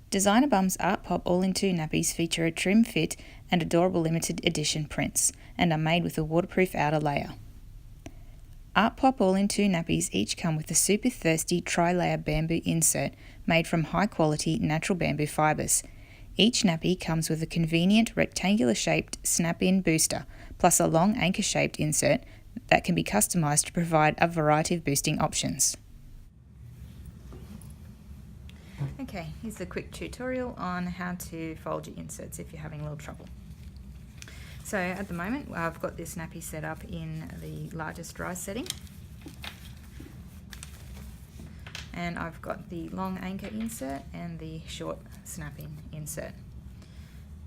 Designer Bum's Art Pop All-in-2 nappies feature a trim fit and adorable limited edition prints, and are made with a waterproof outer layer. Art Pop All-in-2 nappies each come with a super thirsty tri-layer bamboo insert made from high-quality natural bamboo fibres. Each nappy comes with a convenient rectangular-shaped snap-in booster, plus a long anchor-shaped insert that can be customised to provide a variety of boosting options. Okay, here's a quick tutorial on how to fold your inserts if you're having a little trouble. So at the moment I've got this nappy set up in the largest rise setting, and I've got the long anchor insert and the short snap-in insert.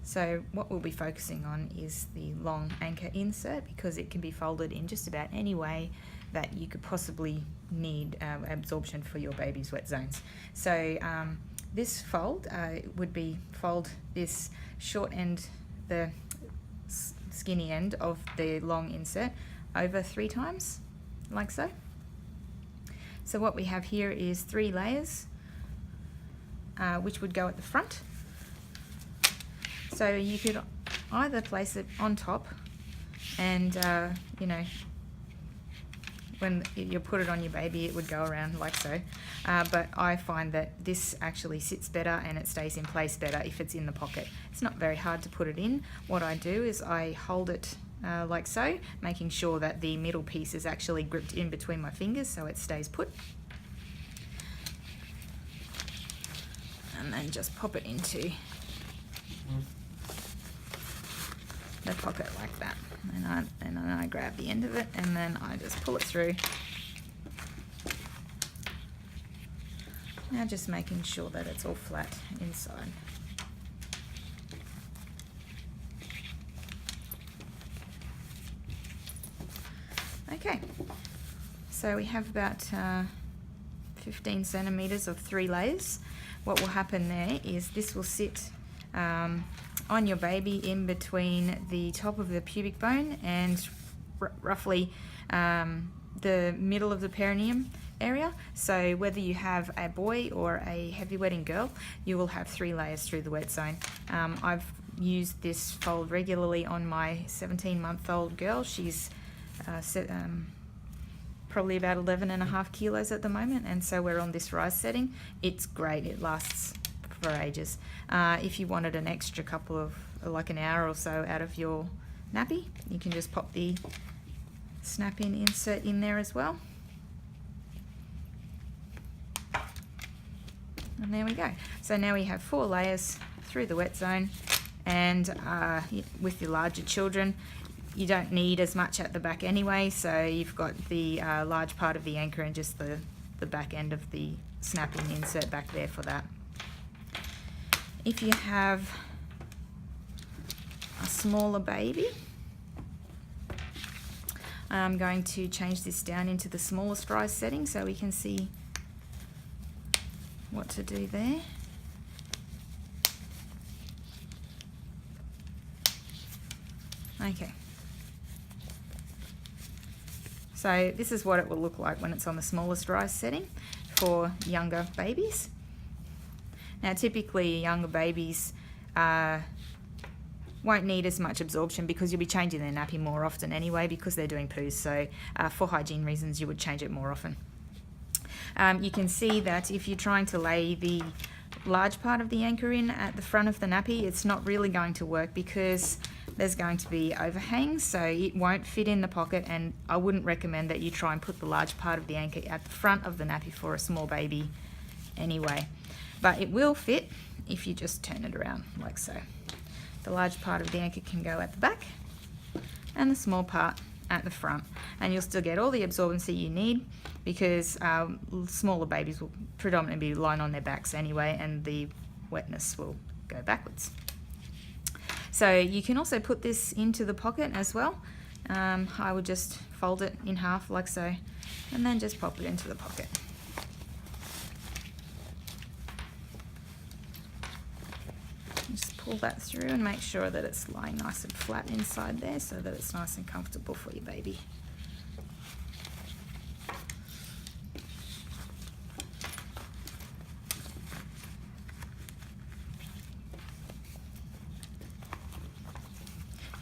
So what we'll be focusing on is the long anchor insert, because it can be folded in just about any way that you could possibly need absorption for your baby's wet zones. So this fold would be fold this short end, the skinny end of the long insert, over 3 times, like so. So what we have here is 3 layers, which would go at the front. So you could either place it on top and, you know, when you put it on your baby it would go around like so, but I find that this actually sits better and it stays in place better if it's in the pocket. It's not very hard to put it in. What I do is I hold it like so, making sure that the middle piece is actually gripped in between my fingers so it stays put, and then just pop it into the pocket like that, and then I grab the end of it and then I just pull it through. Now just making sure that it's all flat inside. Okay, so we have about 15 centimeters of 3 layers. What will happen there is this will sit on your baby in between the top of the pubic bone and roughly the middle of the perineum area. So whether you have a boy or a heavy wetting girl, you will have 3 layers through the wet zone. I've used this fold regularly on my 17-month-old girl. She's probably about 11.5 kilos at the moment, and so we're on this rise setting. It's great, it lasts for ages. If you wanted an extra couple of, like an hour or so out of your nappy, you can just pop the snap-in insert in there as well. And there we go. So now we have 4 layers through the wet zone, and with your larger children, you don't need as much at the back anyway, so you've got the large part of the anchor and just the back end of the snap-in insert back there for that. If you have a smaller baby, I'm going to change this down into the smallest rise setting so we can see what to do there. Okay. So this is what it will look like when it's on the smallest rise setting for younger babies. Now typically younger babies won't need as much absorption because you'll be changing their nappy more often anyway because they're doing poos, so for hygiene reasons you would change it more often. You can see that if you're trying to lay the large part of the anchor in at the front of the nappy, it's not really going to work because there's going to be overhangs, so it won't fit in the pocket, and I wouldn't recommend that you try and put the large part of the anchor at the front of the nappy for a small baby anyway. But it will fit if you just turn it around like so. The large part of the anchor can go at the back and the small part at the front, and you'll still get all the absorbency you need because smaller babies will predominantly be lying on their backs anyway, and the wetness will go backwards. So you can also put this into the pocket as well. I would just fold it in half like so and then just pop it into the pocket. Just pull that through and make sure that it's lying nice and flat inside there so that it's nice and comfortable for your baby.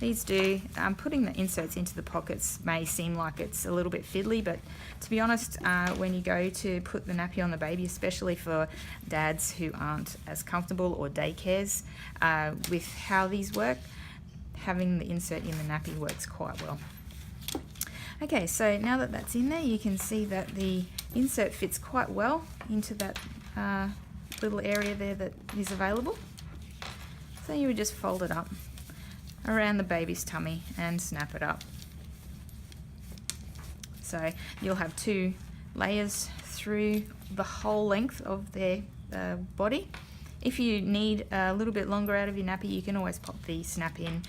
These do, putting the inserts into the pockets may seem like it's a little bit fiddly, but to be honest, when you go to put the nappy on the baby, especially for dads who aren't as comfortable or daycares with how these work, having the insert in the nappy works quite well. Okay, so now that that's in there, you can see that the insert fits quite well into that little area there that is available. So you would just fold it up around the baby's tummy and snap it up. So you'll have 2 layers through the whole length of their body. If you need a little bit longer out of your nappy, you can always pop the snap in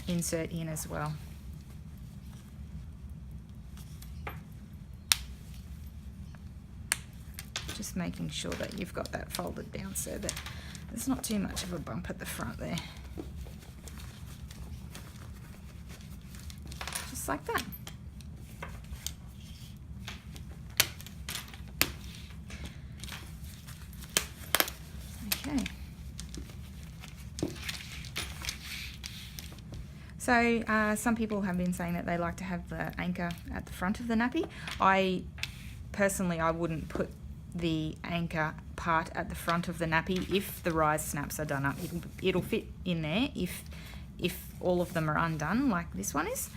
insert in as well. Just making sure that you've got that folded down so that there's not too much of a bump at the front there. Just like that. Okay. So some people have been saying that they like to have the anchor at the front of the nappy. Personally, I wouldn't put the anchor part at the front of the nappy if the rise snaps are done up. It'll fit in there if all of them are undone like this one is.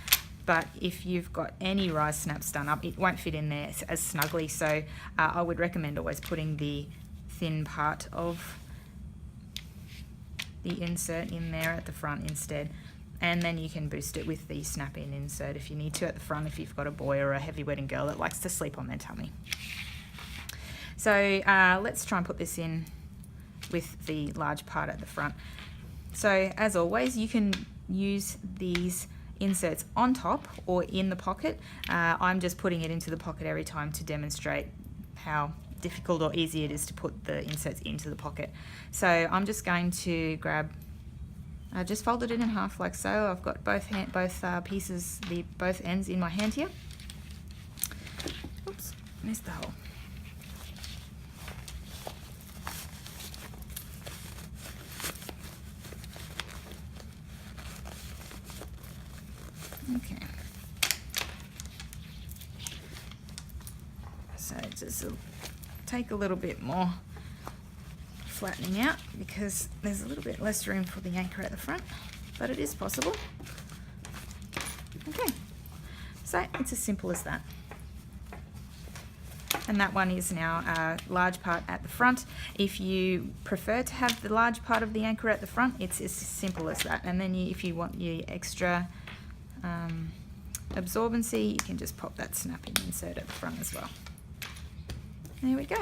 But if you've got any rise snaps done up, it won't fit in there as snugly. So I would recommend always putting the thin part of the insert in there at the front instead. And then you can boost it with the snap-in insert if you need to at the front if you've got a boy or a heavy wedding girl that likes to sleep on their tummy. So let's try and put this in with the large part at the front. So as always, you can use these inserts on top or in the pocket. I'm just putting it into the pocket every time to demonstrate how difficult or easy it is to put the inserts into the pocket. So I'm just going to grab, just fold it in half like so. I've got both pieces, both ends in my hand here. Oops, missed the hole. Okay, so just take a little bit more flattening out because there's a little bit less room for the anchor at the front, but it is possible. Okay, so it's as simple as that. And that one is now a large part at the front. If you prefer to have the large part of the anchor at the front, it's as simple as that. And then if you want your extra absorbency, you can just pop that snap-in insert at the front as well. There we go.